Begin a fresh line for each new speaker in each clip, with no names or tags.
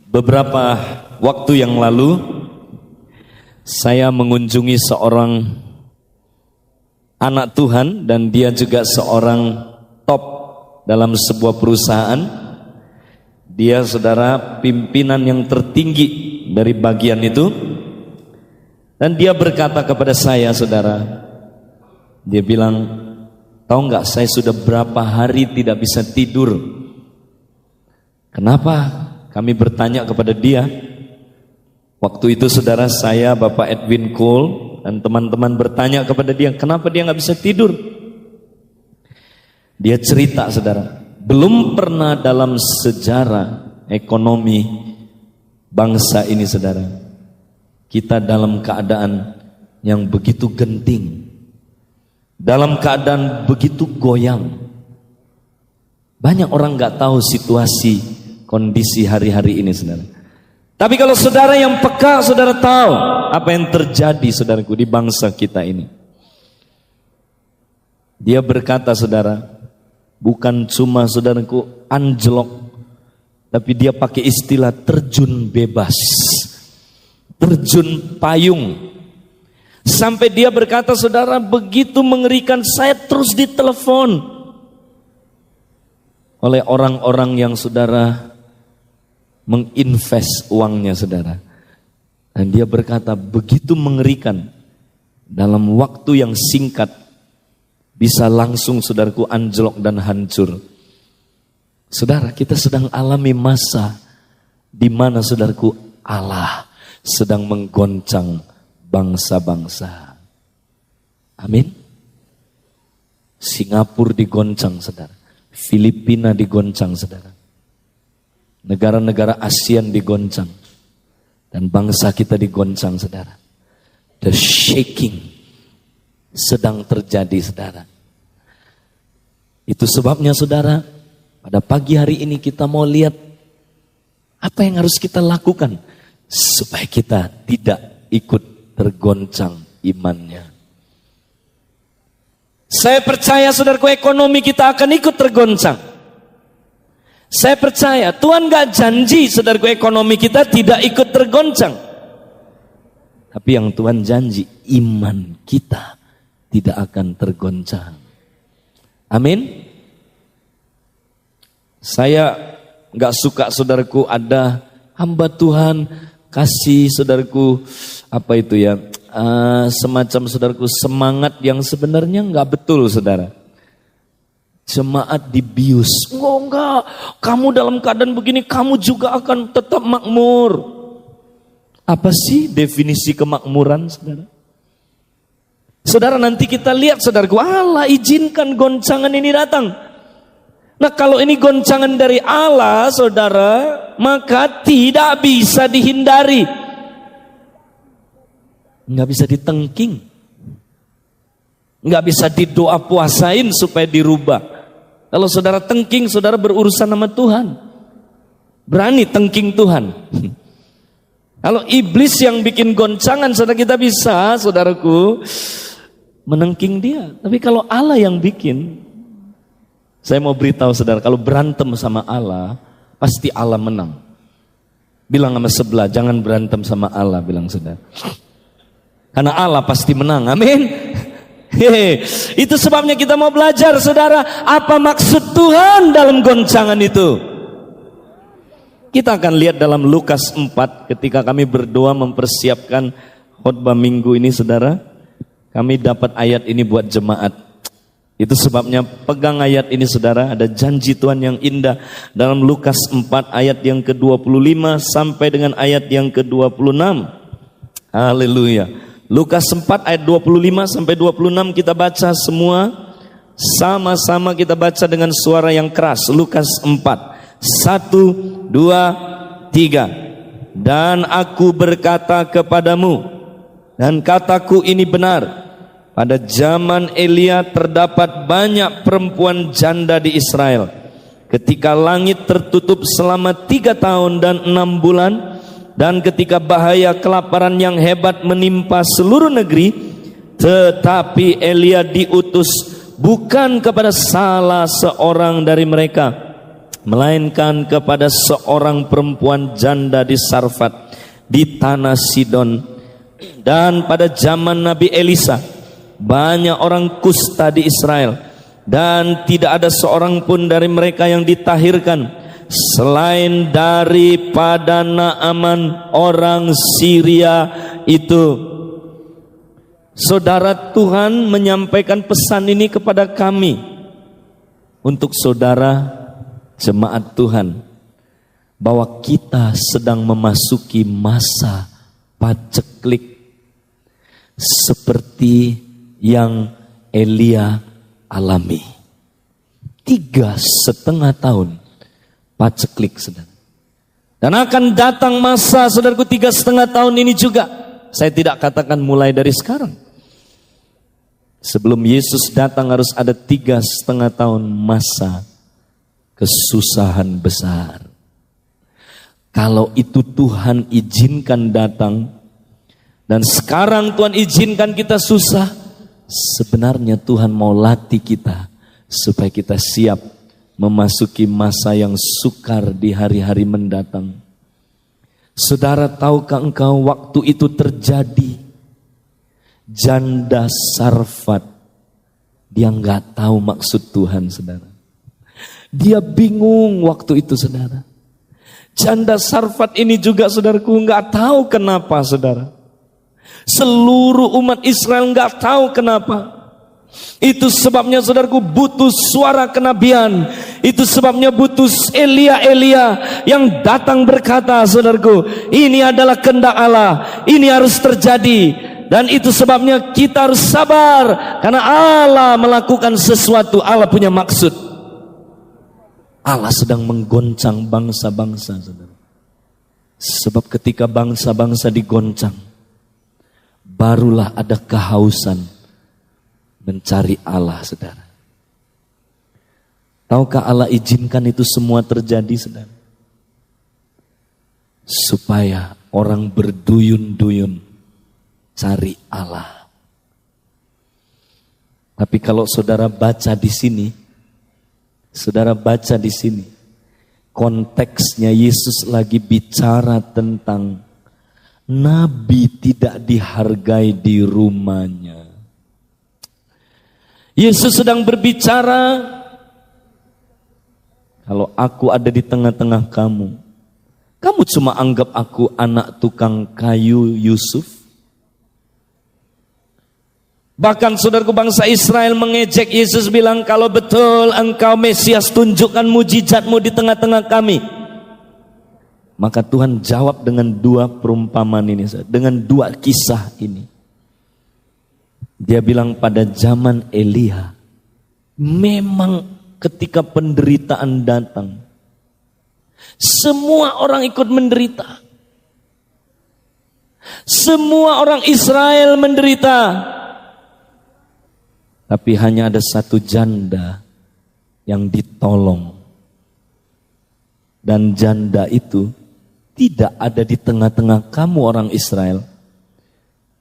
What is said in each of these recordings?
Beberapa waktu yang lalu saya mengunjungi seorang anak Tuhan dan dia juga seorang top dalam sebuah perusahaan. Dia saudara pimpinan yang tertinggi dari bagian itu. Dan dia berkata kepada saya, saudara, dia bilang, tahu nggak, saya sudah berapa hari tidak bisa tidur. Kenapa? Kami bertanya kepada dia. Waktu itu saudara, saya, Bapak Edwin Cole dan teman-teman bertanya kepada dia, kenapa dia nggak bisa tidur? Dia cerita, saudara, belum pernah dalam sejarah ekonomi bangsa ini, saudara, kita dalam keadaan yang begitu genting, dalam keadaan begitu goyang. Banyak orang nggak tahu situasi kondisi hari-hari ini, saudara. Tapi kalau saudara yang peka, saudara tahu apa yang terjadi, saudaraku, di bangsa kita ini. Dia berkata, saudara, bukan cuma, saudaraku, anjlok, tapi dia pakai istilah terjun bebas, terjun payung. Sampai dia berkata, saudara, begitu mengerikan, saya terus ditelepon oleh orang-orang yang, saudara, menginvest uangnya, saudara. Dan dia berkata, begitu mengerikan, dalam waktu yang singkat bisa langsung, saudaraku, anjlok dan hancur. Saudara, kita sedang alami masa di mana, saudaraku, Allah sedang menggoncang bangsa-bangsa. Amin. Singapura digoncang, saudara. Filipina digoncang, saudara. Negara-negara ASEAN digoncang. Dan bangsa kita digoncang, saudara. The shaking sedang terjadi, saudara. Itu sebabnya, saudara, pada pagi hari ini kita mau lihat apa yang harus kita lakukan supaya kita tidak ikut tergoncang imannya. Saya percaya, saudaraku, ekonomi kita akan ikut tergoncang. Saya percaya Tuhan gak janji, saudaraku, ekonomi kita tidak ikut tergoncang. Tapi yang Tuhan janji, iman kita tidak akan tergoncang. Amin. Saya gak suka, saudaraku, ada hamba Tuhan kasih, saudaraku, apa itu ya, semacam, saudaraku, semangat yang sebenarnya gak betul, saudara. Jemaat dibius, enggak, kamu dalam keadaan begini, kamu juga akan tetap makmur. Apa sih definisi kemakmuran, saudara? Saudara, nanti kita lihat, saudaraku, Allah izinkan goncangan ini datang. Nah, kalau ini goncangan dari Allah, saudara, maka tidak bisa dihindari. Enggak bisa ditengking. Enggak bisa didoa puasain supaya dirubah. Kalau saudara tengking, saudara berurusan sama Tuhan. Berani tengking Tuhan. Kalau iblis yang bikin goncangan, saudara, kita bisa, saudaraku, menengking dia. Tapi kalau Allah yang bikin, saya mau beritahu, saudara, kalau berantem sama Allah, pasti Allah menang. Bilang sama sebelah, jangan berantem sama Allah, bilang, saudara. Karena Allah pasti menang, amin. Itu sebabnya kita mau belajar, saudara, apa maksud Tuhan dalam goncangan itu. Kita akan lihat dalam Lukas 4 ketika kami berdoa mempersiapkan khotbah minggu ini, saudara. Kami dapat ayat ini buat jemaat. Itu sebabnya pegang ayat ini, saudara. Ada janji Tuhan yang indah dalam Lukas 4 ayat yang ke-25 sampai dengan ayat yang ke-26. Haleluya. Lukas 4 ayat 25 sampai 26 kita baca semua. Sama-sama kita baca dengan suara yang keras. Lukas 4. 1, 2, 3. Dan aku berkata kepadamu, dan kataku ini benar, pada zaman Elia terdapat banyak perempuan janda di Israel. Ketika langit tertutup selama 3 tahun dan 6 bulan, dan ketika bahaya kelaparan yang hebat menimpa seluruh negeri, tetapi Elia diutus bukan kepada salah seorang dari mereka, melainkan kepada seorang perempuan janda di Sarfat di tanah Sidon. Dan pada zaman Nabi Elisa banyak orang kusta di Israel, dan tidak ada seorang pun dari mereka yang ditahirkan selain daripada Naaman orang Syria itu. Saudara, Tuhan menyampaikan pesan ini kepada kami untuk saudara jemaat Tuhan, bahwa kita sedang memasuki masa paceklik seperti yang Elia alami. 3,5 tahun paceklik, saudara. Dan akan datang masa, saudaraku, 3,5 tahun ini juga. Saya tidak katakan mulai dari sekarang. Sebelum Yesus datang harus ada 3,5 tahun masa kesusahan besar. Kalau itu Tuhan izinkan datang, dan sekarang Tuhan izinkan kita susah, sebenarnya Tuhan mau latih kita supaya kita siap memasuki masa yang sukar di hari-hari mendatang. Saudara, tahukah engkau waktu itu terjadi? Janda Sarfat, dia nggak tahu maksud Tuhan, saudara. Dia bingung waktu itu, saudara. Janda Sarfat ini juga, saudaraku, nggak tahu kenapa, saudara. Seluruh umat Israel nggak tahu kenapa. Itu sebabnya, saudaraku, butuh suara kenabian. Itu sebabnya butuh Elia yang datang berkata, saudaraku, ini adalah kehendak Allah, ini harus terjadi. Dan itu sebabnya kita harus sabar, karena Allah melakukan sesuatu, Allah punya maksud. Allah sedang menggoncang bangsa-bangsa, saudara. Sebab ketika bangsa-bangsa digoncang, barulah ada kehausan mencari Allah, saudara. Tahukah Allah izinkan itu semua terjadi, saudara? Supaya orang berduyun-duyun cari Allah. Tapi kalau saudara baca di sini, konteksnya Yesus lagi bicara tentang nabi tidak dihargai di rumahnya. Yesus sedang berbicara, kalau aku ada di tengah-tengah kamu, kamu cuma anggap aku anak tukang kayu Yusuf. Bahkan saudaraku, bangsa Israel mengejek Yesus, bilang, kalau betul engkau Mesias, tunjukkan mujizatmu di tengah-tengah kami. Maka Tuhan jawab dengan 2 perumpamaan ini, dengan 2 kisah ini. Dia bilang pada zaman Elia, memang ketika penderitaan datang, semua orang ikut menderita. Semua orang Israel menderita. Tapi hanya ada 1 janda yang ditolong. Dan janda itu tidak ada di tengah-tengah kamu orang Israel.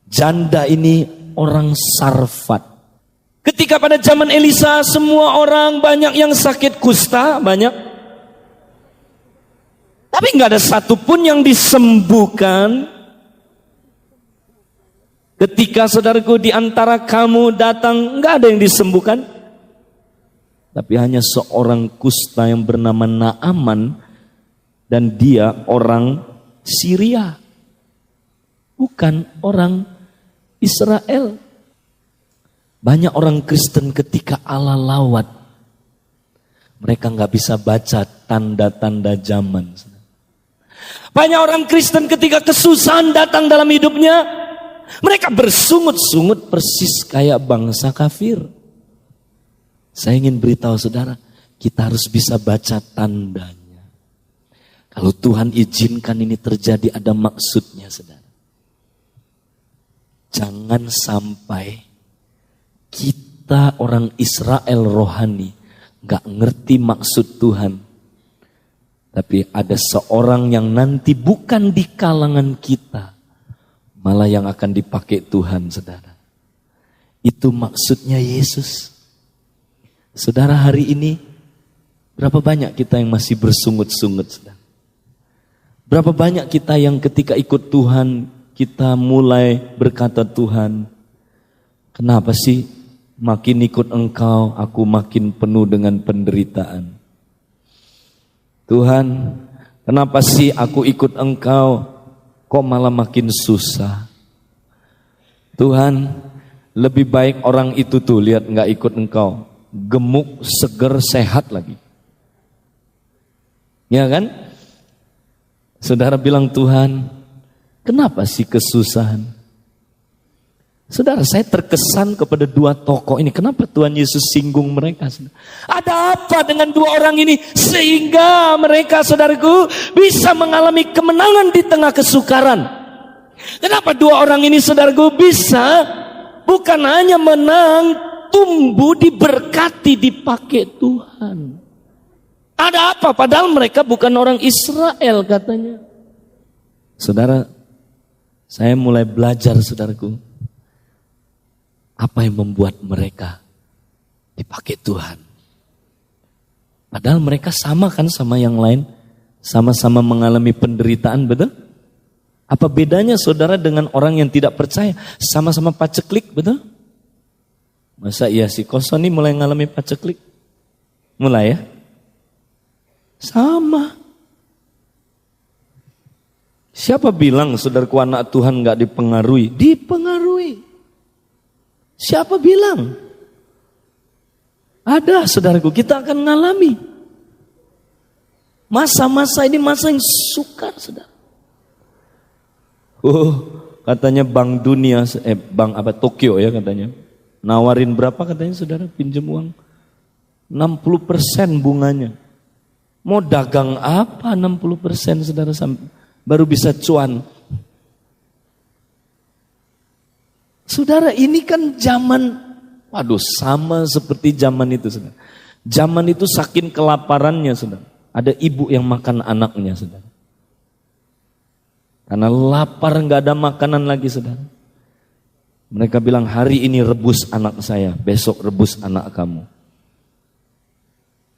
Janda ini orang Sarfat. Ketika pada zaman Elisa, semua orang banyak yang sakit kusta, banyak. Tapi nggak ada satupun yang disembuhkan. Ketika saudaraku di antara kamu datang, nggak ada yang disembuhkan. Tapi hanya seorang kusta yang bernama Naaman, dan dia orang Syria, bukan orang Israel. Banyak orang Kristen ketika Allah lawat, mereka nggak bisa baca tanda-tanda zaman. Banyak orang Kristen ketika kesusahan datang dalam hidupnya, mereka bersungut-sungut persis kayak bangsa kafir. Saya ingin beritahu saudara, kita harus bisa baca tandanya. Kalau Tuhan izinkan ini terjadi, ada maksudnya, saudara. Jangan sampai kita orang Israel rohani gak ngerti maksud Tuhan. Tapi ada seorang yang nanti bukan di kalangan kita, malah yang akan dipakai Tuhan, saudara. Itu maksudnya Yesus. Saudara, hari ini Berapa banyak kita yang masih bersungut-sungut, saudara? Berapa banyak kita yang ketika ikut Tuhan, kita mulai berkata, Tuhan, kenapa sih makin ikut Engkau, aku makin penuh dengan penderitaan. Tuhan, kenapa sih aku ikut Engkau, kok malah makin susah. Tuhan, lebih baik orang itu tuh, lihat gak ikut Engkau, gemuk, seger, sehat lagi. Ya kan? Saudara bilang, Tuhan, kenapa sih kesusahan? Saudara, saya terkesan kepada dua tokoh ini. Kenapa Tuhan Yesus singgung mereka? Ada apa dengan dua orang ini sehingga mereka, saudaraku, bisa mengalami kemenangan di tengah kesukaran? Kenapa dua orang ini, saudaraku, bisa bukan hanya menang, tumbuh, diberkati, dipakai Tuhan? Ada apa? Padahal mereka bukan orang Israel katanya. Saudara, saya mulai belajar, saudaraku, apa yang membuat mereka dipakai Tuhan. Padahal mereka sama kan sama yang lain, sama-sama mengalami penderitaan, betul? Apa bedanya saudara dengan orang yang tidak percaya? Sama-sama paceklik, betul? Masa iya si Kosoni mulai mengalami paceklik? Mulai ya? Sama. Siapa bilang saudaraku anak Tuhan gak dipengaruhi? Dipengaruhi. Siapa bilang? Ada saudaraku, kita akan mengalami. Masa-masa ini masa yang sukar, saudara. Katanya Bank Dunia, Bank apa Tokyo ya katanya. Nawarin berapa katanya saudara pinjam uang? 60% bunganya. Mau dagang apa 60% saudara baru bisa cuan. Saudara, ini kan zaman, waduh, sama seperti zaman itu, saudara. Zaman itu saking kelaparannya, saudara. Ada ibu yang makan anaknya, saudara. Karena lapar, nggak ada makanan lagi, saudara. Mereka bilang, hari ini rebus anak saya, besok rebus anak kamu.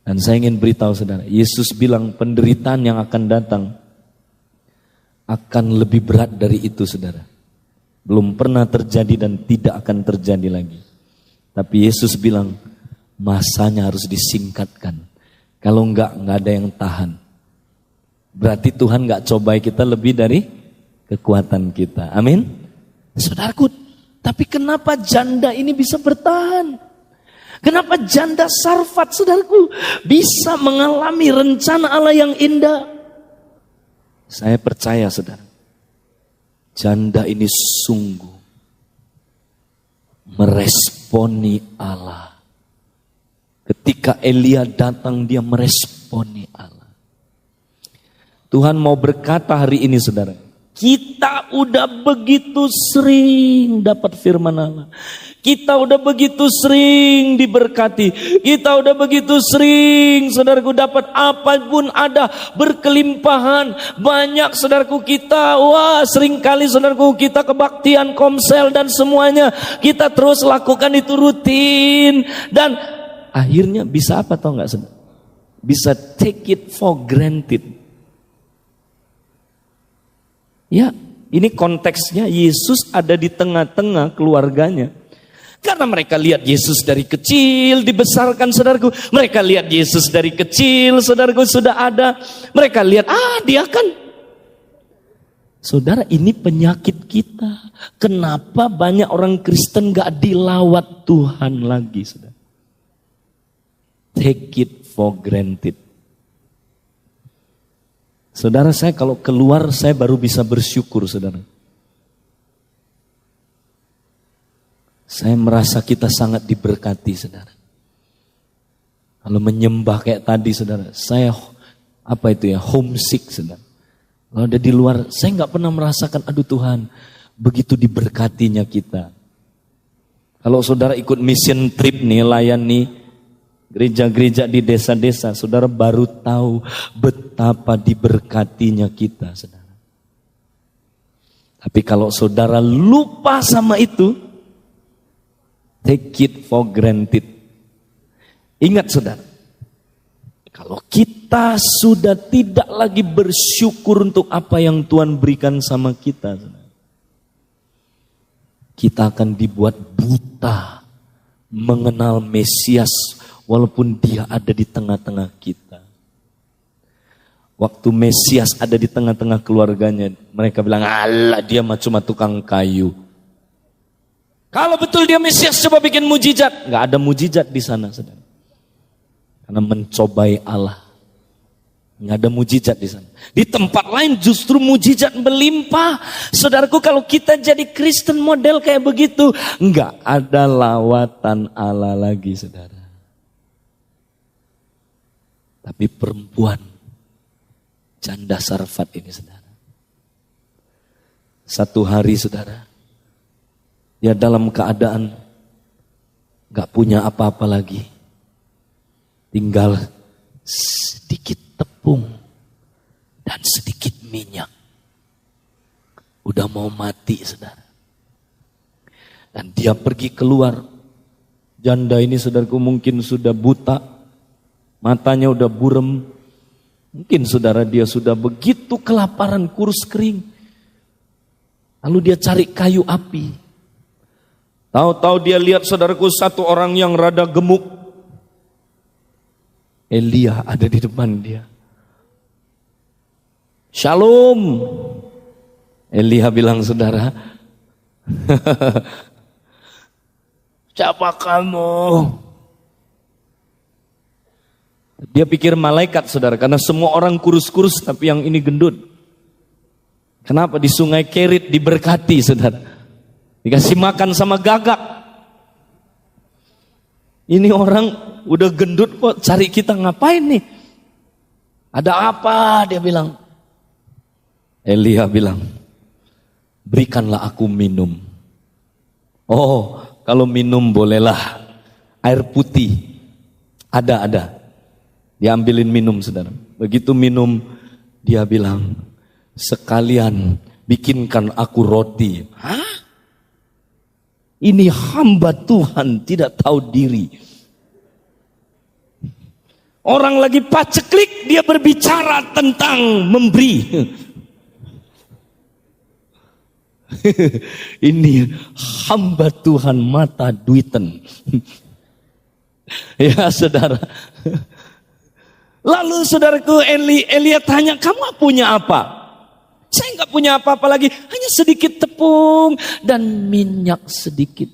Dan saya ingin beritahu, saudara, Yesus bilang penderitaan yang akan datang akan lebih berat dari itu, saudara. Belum pernah terjadi dan tidak akan terjadi lagi. Tapi Yesus bilang masanya harus disingkatkan. Kalau enggak ada yang tahan. Berarti Tuhan enggak cobai kita lebih dari kekuatan kita. Amin. Saudaraku, tapi kenapa janda ini bisa bertahan? Kenapa janda Sarfat, saudaraku, bisa mengalami rencana Allah yang indah? Saya percaya, saudara. Janda ini sungguh meresponi Allah. Ketika Elia datang, dia meresponi Allah. Tuhan mau berkata hari ini, saudara, kita udah begitu sering dapat firman Allah. Kita udah begitu sering diberkati. Kita udah begitu sering, saudaraku, dapat apapun ada, berkelimpahan. Banyak, saudaraku, kita, wah, seringkali, saudaraku, kita kebaktian, komsel, dan semuanya. Kita terus lakukan itu rutin. Dan akhirnya bisa apa tau gak, saudara? Bisa take it for granted. Ya, ini konteksnya Yesus ada di tengah-tengah keluarganya. Karena mereka lihat Yesus dari kecil dibesarkan, saudaraku. Mereka lihat Yesus dari kecil, saudaraku, sudah ada. Mereka lihat, dia kan. Saudara, ini penyakit kita. Kenapa banyak orang Kristen gak dilawat Tuhan lagi, saudara? Take it for granted. Saudara, saya kalau keluar saya baru bisa bersyukur, saudara. Saya merasa kita sangat diberkati, saudara. Kalau menyembah kayak tadi, saudara, saya homesick, saudara. Kalau ada di luar, saya nggak pernah merasakan, aduh Tuhan, begitu diberkatinya kita. Kalau saudara ikut mission trip nih, layani gereja-gereja di desa-desa, saudara baru tahu betapa diberkatinya kita, saudara. Tapi kalau saudara lupa sama itu, take it for granted. Ingat, saudara, Kalau kita sudah tidak lagi bersyukur untuk apa yang Tuhan berikan sama kita, kita akan dibuat buta mengenal Mesias walaupun dia ada di tengah-tengah kita. Waktu Mesias ada di tengah-tengah keluarganya, mereka bilang, alah dia mah cuma tukang kayu. Kalau betul dia Mesias, coba bikin mujizat. Nggak ada mujizat di sana, saudara. Karena mencobai Allah. Nggak ada mujizat di sana. Di tempat lain justru mujizat melimpah. Saudaraku, kalau kita jadi Kristen model kayak begitu, nggak ada lawatan Allah lagi, saudara. Tapi perempuan janda Sarfat ini, saudara. Satu hari, saudara, dia dalam keadaan gak punya apa-apa lagi. Tinggal sedikit tepung dan sedikit minyak. Udah mau mati, saudara. Dan dia pergi keluar. Janda ini, saudaraku, mungkin sudah buta. Matanya udah burem. Mungkin, saudara, dia sudah begitu kelaparan, kurus kering. Lalu dia cari kayu api. Tahu-tahu dia lihat, saudaraku, satu orang yang rada gemuk. Elia ada di depan dia. Shalom. Elia bilang, saudara, siapa kamu? Dia pikir malaikat, saudara, karena semua orang kurus-kurus tapi yang ini gendut. Kenapa? Di sungai Kerit diberkati, saudara. Dikasih makan sama gagak. Ini orang udah gendut kok cari kita ngapain nih? Ada apa? Dia bilang. Elia bilang, berikanlah aku minum. Oh, kalau minum bolehlah. Air putih. Ada. Dia ambilin minum, saudara. Begitu minum, dia bilang, sekalian bikinkan aku roti. Hah? Ini hamba Tuhan tidak tahu diri. Orang lagi paceklik, dia berbicara tentang memberi. Ini hamba Tuhan mata duiten. Ya, saudara. Lalu, saudaraku, Elia tanya, kamu punya apa? Saya nggak punya apa-apa lagi, hanya sedikit tepung dan minyak sedikit.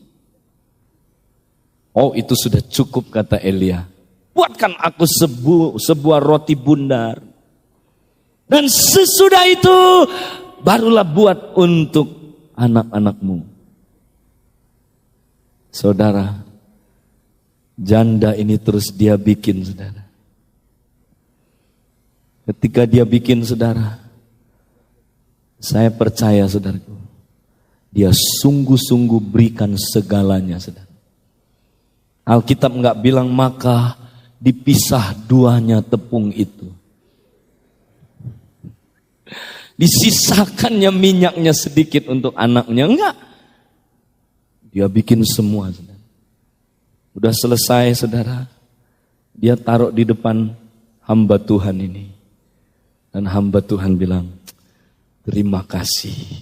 Oh, itu sudah cukup, kata Elia. Buatkan aku sebuah roti bundar. Dan sesudah itu barulah buat untuk anak-anakmu. Saudara, janda ini terus dia bikin, saudara. Ketika dia bikin, saudara, saya percaya, saudaraku, dia sungguh-sungguh berikan segalanya, saudara. Alkitab enggak bilang maka dipisah duanya tepung itu. Disisakannya minyaknya sedikit untuk anaknya, enggak. Dia bikin semua, saudara. Udah selesai, saudara. Dia taruh di depan hamba Tuhan ini. Dan hamba Tuhan bilang, terima kasih.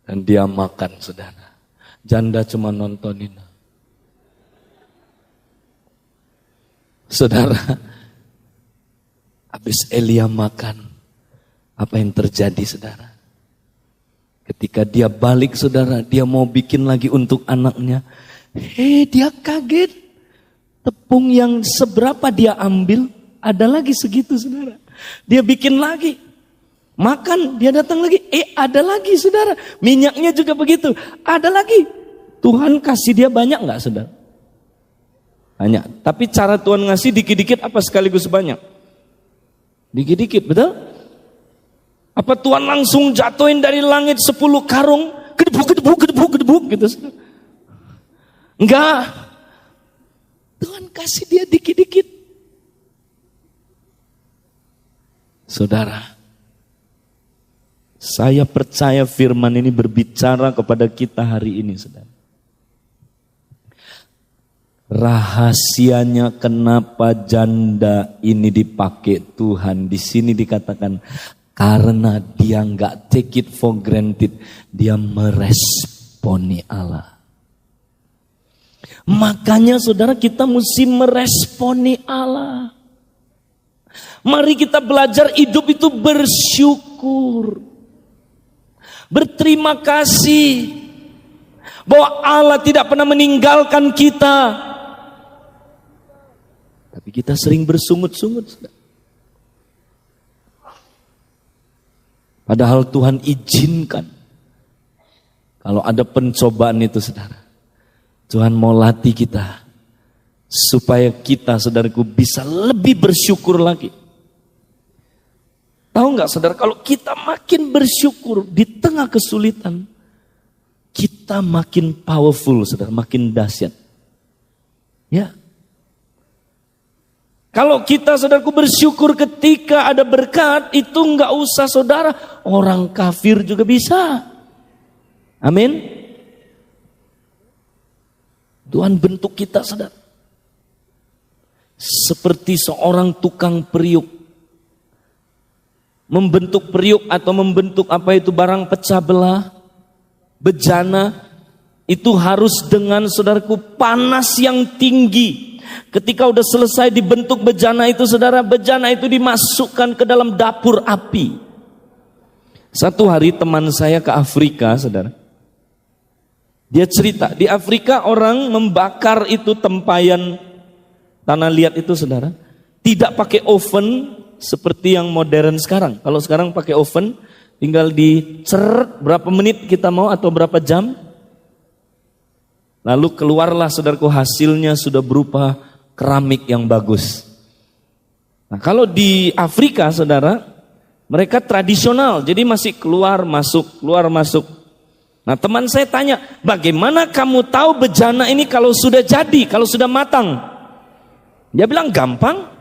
Dan dia makan, saudara. Janda cuma nontonin. Saudara, habis Elia makan, apa yang terjadi, saudara? Ketika dia balik, saudara, dia mau bikin lagi untuk anaknya. Dia kaget. Tepung yang seberapa dia ambil, ada lagi segitu, saudara. Dia bikin lagi. Makan, dia datang lagi. Ada lagi, saudara. Minyaknya juga begitu. Ada lagi. Tuhan kasih dia banyak enggak, saudara? Banyak. Tapi cara Tuhan ngasih dikit-dikit apa sekaligus banyak? Dikit-dikit, betul? Apa Tuhan langsung jatuhin dari langit 10 karung? Gedebuk gitu, saudara? Enggak. Tuhan kasih dia dikit-dikit. Saudara, saya percaya firman ini berbicara kepada kita hari ini, saudara. Rahasianya kenapa janda ini dipakai Tuhan, di sini dikatakan karena dia nggak take it for granted, dia meresponi Allah. Makanya saudara, kita mesti meresponi Allah. Mari kita belajar hidup itu bersyukur, berterima kasih bahwa Allah tidak pernah meninggalkan kita. Tapi kita sering bersungut-sungut. Padahal Tuhan izinkan. Kalau ada pencobaan itu saudara, Tuhan mau latih kita. Supaya kita saudaraku bisa lebih bersyukur lagi. Tahu gak saudara, kalau kita makin bersyukur di tengah kesulitan, kita makin powerful saudara, makin dahsyat. Ya. Kalau kita saudaraku bersyukur ketika ada berkat, itu enggak usah saudara, orang kafir juga bisa. Amin. Tuhan bentuk kita saudara seperti seorang tukang periuk. Membentuk periuk atau membentuk apa itu barang pecah belah, bejana, itu harus dengan saudaraku panas yang tinggi. Ketika udah selesai dibentuk bejana itu saudara, bejana itu dimasukkan ke dalam dapur api. Satu hari teman saya ke Afrika saudara, dia cerita di Afrika orang membakar itu tempayan tanah liat itu saudara, tidak pakai oven seperti yang modern sekarang. Kalau sekarang pakai oven, tinggal diceret berapa menit kita mau atau berapa jam, lalu keluarlah saudaraku hasilnya sudah berupa keramik yang bagus. Nah kalau di Afrika saudara, mereka tradisional, jadi masih keluar masuk. Nah teman saya tanya, bagaimana kamu tahu bejana ini kalau sudah jadi, kalau sudah matang? Dia bilang gampang.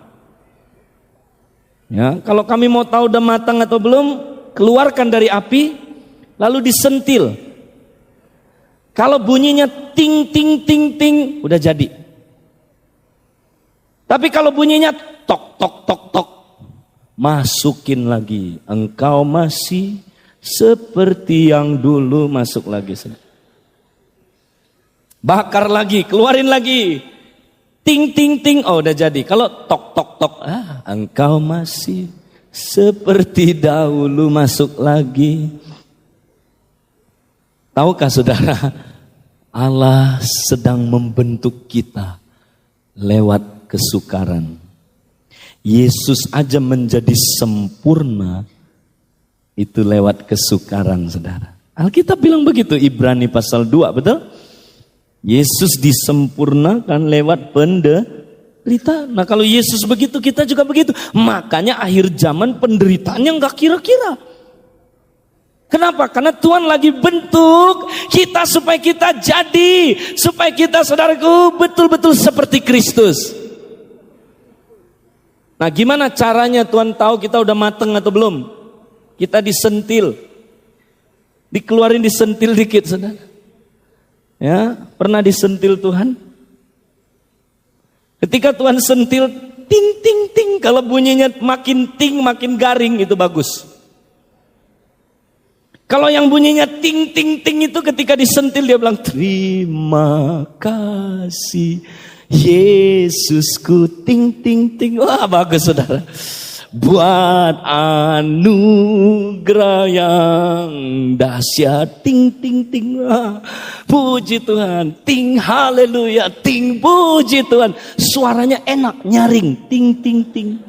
Ya, kalau kami mau tahu udah matang atau belum, keluarkan dari api, lalu disentil. Kalau bunyinya ting ting ting ting, udah jadi. Tapi kalau bunyinya tok tok tok tok, masukin lagi. Engkau masih seperti yang dulu, masuk lagi. Bakar lagi, keluarin lagi. Ting ting ting, oh udah jadi. Kalau tok tok tok, engkau masih seperti dahulu, masuk lagi. Tahukah saudara, Allah sedang membentuk kita lewat kesukaran. Yesus aja menjadi sempurna itu lewat kesukaran saudara. Alkitab bilang begitu, Ibrani pasal 2, betul? Yesus disempurnakan lewat penderitaan. Nah kalau Yesus begitu, kita juga begitu. Makanya akhir zaman penderitaannya gak kira-kira. Kenapa? Karena Tuhan lagi bentuk kita supaya kita jadi, supaya kita saudaraku betul-betul seperti Kristus. Nah gimana caranya Tuhan tahu kita udah mateng atau belum? Kita disentil, dikeluarin, disentil dikit saudara. Ya, pernah disentil Tuhan? Ketika Tuhan sentil, ting ting ting, kalau bunyinya makin ting makin garing itu bagus. Kalau yang bunyinya ting ting ting itu ketika disentil dia bilang terima kasih Yesusku, ting ting ting. Wah bagus saudara. Buat anugerah yang dahsyat, ting ting ting. Wah, puji Tuhan, ting haleluya, ting puji Tuhan. Suaranya enak, nyaring, ting ting ting.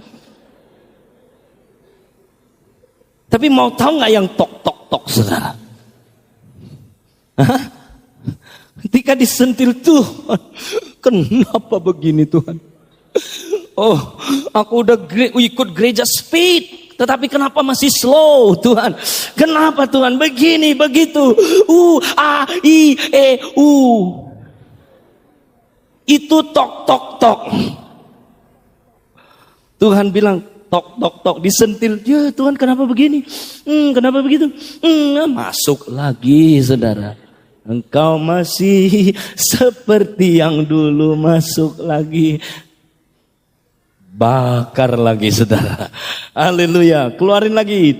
Tapi mau tahu nggak yang tok tok tok saudara? Hah? Ketika disentil Tuhan, kenapa begini Tuhan? Oh, aku udah ikut gereja speed, tetapi kenapa masih slow Tuhan? Kenapa Tuhan begini begitu? A I E U. Itu tok tok tok. Tuhan bilang tok tok tok, disentil. Ya Tuhan kenapa begini? Kenapa begitu? Masuk lagi saudara. Engkau masih seperti yang dulu, masuk lagi. Bakar lagi saudara. Haleluya. Keluarin lagi.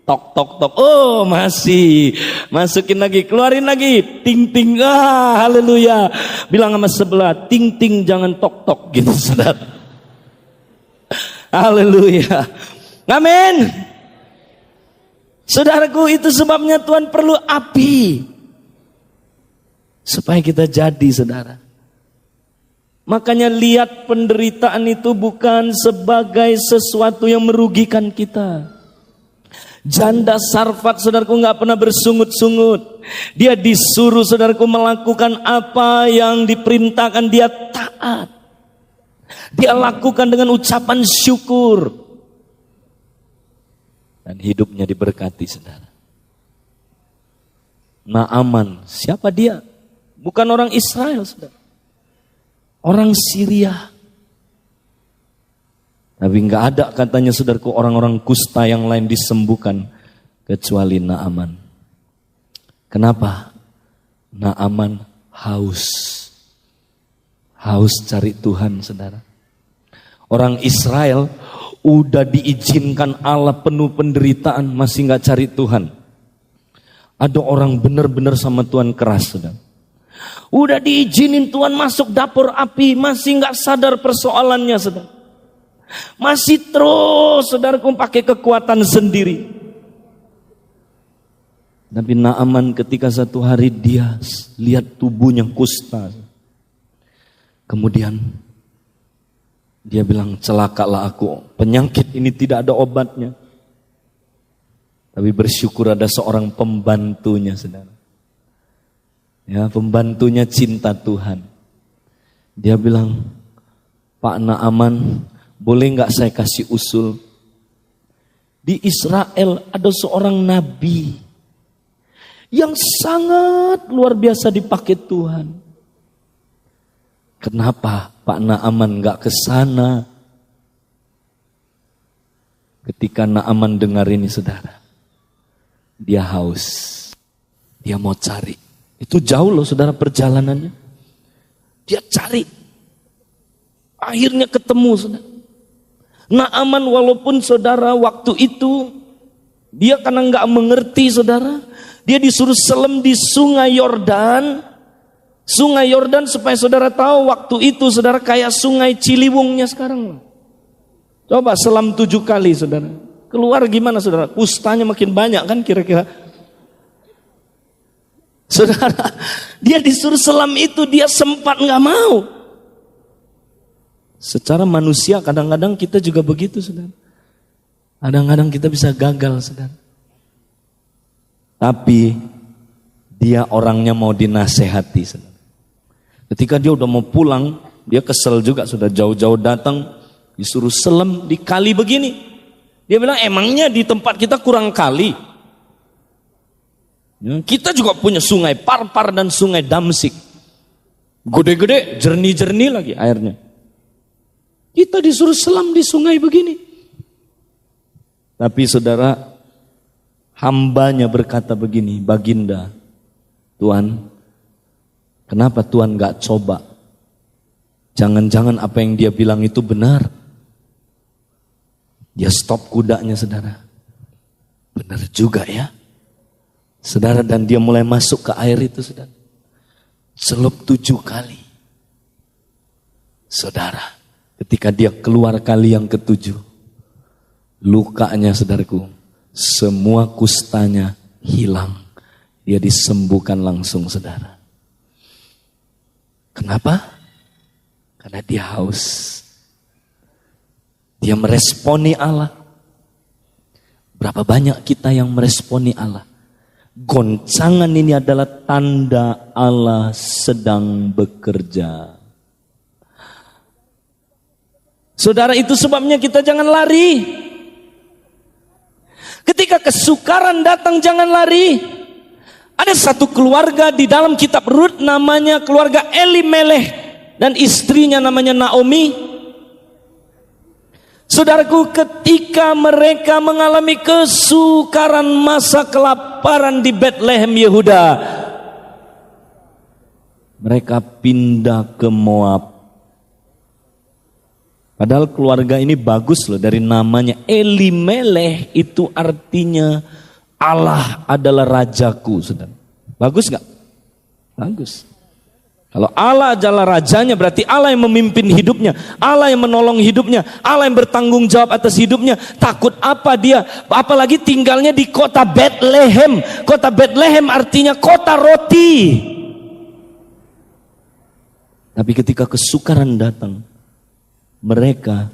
Tok tok tok. Oh masih. Masukin lagi. Keluarin lagi. Ting ting. Haleluya. Bilang sama sebelah. Ting ting jangan tok tok gitu saudara. Haleluya. Amin. Saudaraku, itu sebabnya Tuhan perlu api supaya kita jadi saudara. Makanya lihat penderitaan itu bukan sebagai sesuatu yang merugikan kita. Janda Sarfat saudaraku gak pernah bersungut-sungut. Dia disuruh saudaraku melakukan apa yang diperintahkan, dia taat. Dia lakukan dengan ucapan syukur. Dan hidupnya diberkati saudara. Naaman, siapa dia? Bukan orang Israel saudara. Orang Syria. Tapi gak ada katanya saudaraku orang-orang kusta yang lain disembuhkan kecuali Naaman. Kenapa? Naaman haus. Haus cari Tuhan saudara. Orang Israel udah diizinkan Allah penuh penderitaan masih gak cari Tuhan. Ada orang benar-benar sama Tuhan keras saudara. Udah diizinin Tuhan masuk dapur api masih gak sadar persoalannya saudara. Masih terus saudaraku pakai kekuatan sendiri. Tapi Naaman ketika satu hari dia lihat tubuhnya kusta. Kemudian dia bilang, celakalah aku, penyakit ini tidak ada obatnya. Tapi bersyukur ada seorang pembantunya saudara. Ya, pembantunya cinta Tuhan. Dia bilang, Pak Naaman, boleh gak saya kasih usul? Di Israel ada seorang nabi yang sangat luar biasa dipakai Tuhan. Kenapa Pak Naaman gak ke sana? Ketika Naaman dengar ini saudara, dia haus. Dia mau cari. Itu jauh loh saudara perjalanannya. Dia cari. Akhirnya ketemu saudara. Naaman walaupun saudara waktu itu dia karena gak mengerti saudara, dia disuruh selam di sungai Yordan. Sungai Yordan supaya saudara tahu waktu itu saudara kayak sungai Ciliwungnya sekarang. Coba selam 7 kali saudara. Keluar gimana saudara? Kustanya makin banyak kan kira-kira. Saudara, dia disuruh selam itu dia sempat gak mau. Secara manusia kadang-kadang kita juga begitu saudara. Kadang-kadang kita bisa gagal saudara. Tapi dia orangnya mau dinasehati saudara. Ketika dia udah mau pulang, dia kesel juga, sudah jauh-jauh datang, disuruh selam di kali begini. Dia bilang, emangnya di tempat kita kurang kali? Kita juga punya sungai Parpar dan sungai Damsik. Gede-gede, jernih-jernih lagi airnya. Kita disuruh selam di sungai begini. Tapi saudara, hambanya berkata begini, Baginda, Tuhan, kenapa Tuhan gak coba? Jangan-jangan apa yang dia bilang itu benar. Dia stop kudanya saudara. Benar juga ya. Saudara, dan dia mulai masuk ke air itu saudara. Celup 7 kali. Saudara, ketika dia keluar kali yang ke-7, lukanya saudaraku, semua kustanya hilang. Dia disembuhkan langsung saudara. Kenapa? Karena dia haus. Dia meresponi Allah. Berapa banyak kita yang meresponi Allah? Goncangan ini adalah tanda Allah sedang bekerja. Saudara, itu sebabnya kita jangan lari. Ketika kesukaran datang jangan lari. Ada satu keluarga di dalam kitab Rut namanya keluarga Elimelech dan istrinya namanya Naomi. Saudaraku, ketika mereka mengalami kesukaran masa kelaparan di Bethlehem Yehuda, Mereka pindah ke Moab. Padahal keluarga ini bagus loh dari namanya. Elimelech itu artinya Allah adalah rajaku. Saudara. Bagus gak? Bagus. Kalau Allah adalah rajanya berarti Allah yang memimpin hidupnya. Allah yang menolong hidupnya. Allah yang bertanggung jawab atas hidupnya. Takut apa dia? Apalagi tinggalnya di kota Bethlehem. Kota Bethlehem artinya kota roti. Tapi ketika kesukaran datang, mereka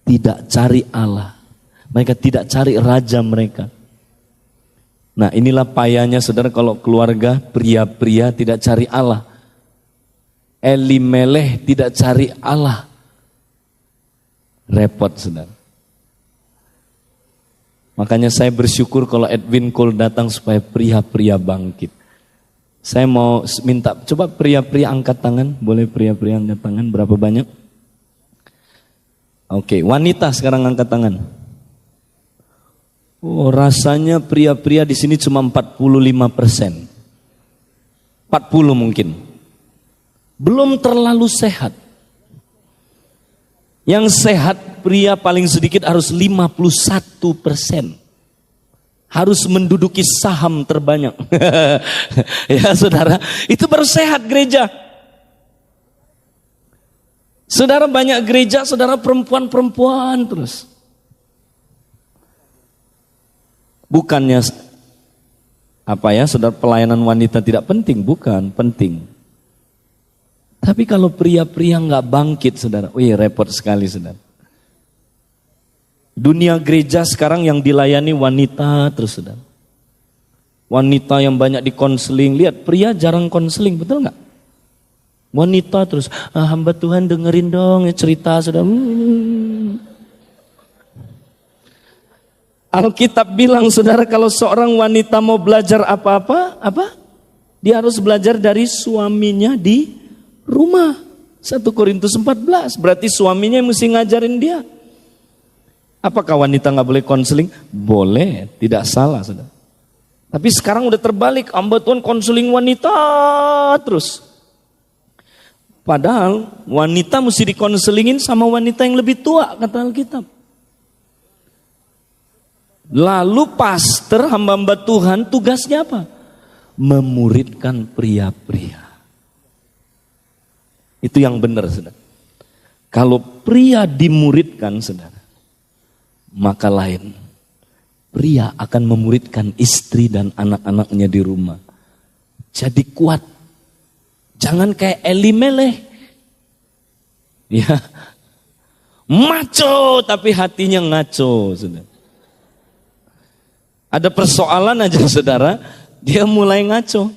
tidak cari Allah. Mereka tidak cari raja mereka. Nah inilah payahnya saudara kalau keluarga pria-pria tidak cari Allah. Elimelech tidak cari Allah. Repot saudara. Makanya saya bersyukur kalau Edwin Cole datang supaya pria-pria bangkit. Saya mau minta, coba pria-pria angkat tangan. Boleh pria-pria angkat tangan, berapa banyak? Oke, wanita sekarang angkat tangan. Oh, rasanya pria-pria di sini cuma 45%. 40 mungkin. Belum terlalu sehat. Yang sehat pria paling sedikit harus 51%. Harus menduduki saham terbanyak. Ya saudara, itu baru sehat gereja. Saudara banyak gereja, saudara perempuan-perempuan terus. Bukannya apa ya, saudara pelayanan wanita tidak penting, bukan, penting. Tapi kalau pria-pria nggak bangkit, saudara, wih repot sekali, saudara. Dunia gereja sekarang yang dilayani wanita terus, saudara. Wanita yang banyak dikonseling, lihat pria jarang konseling, betul nggak? Wanita terus, hamba Tuhan dengerin dong ya cerita, saudara. Alkitab bilang, saudara, kalau seorang wanita mau belajar apa-apa, dia harus belajar dari suaminya di rumah. 1 Korintus 14, berarti suaminya yang mesti ngajarin dia. Apakah wanita nggak boleh konseling? Boleh, tidak salah, saudara. Tapi sekarang udah terbalik, hamba Tuhan konseling wanita terus. Padahal wanita mesti dikonselingin sama wanita yang lebih tua, kata Alkitab. Lalu pastor, hamba-hamba Tuhan tugasnya apa? Memuridkan pria-pria. Itu yang benar, saudara. Kalau pria dimuridkan, saudara, maka lain. Pria akan memuridkan istri dan anak-anaknya di rumah. Jadi kuat. Jangan kayak Elimelech. Ya. Maco tapi hatinya ngaco, saudara. Ada persoalan aja, saudara, dia mulai ngaco.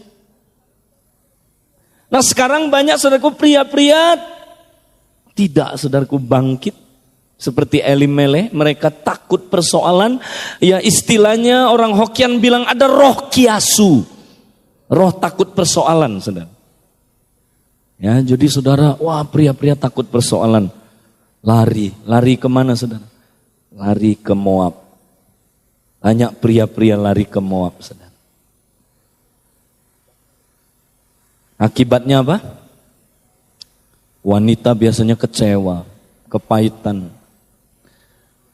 Nah sekarang banyak saudaraku pria-pria tidak, saudaraku, bangkit seperti Elimelech. Mereka takut persoalan. Ya istilahnya orang Hokian bilang ada roh kiasu, roh takut persoalan, saudara. Ya jadi saudara, wah pria-pria takut persoalan, lari kemana, saudara? Lari ke Moab. Banyak pria-pria lari ke Moab, saudara. Akibatnya apa? Wanita biasanya kecewa, kepahitan.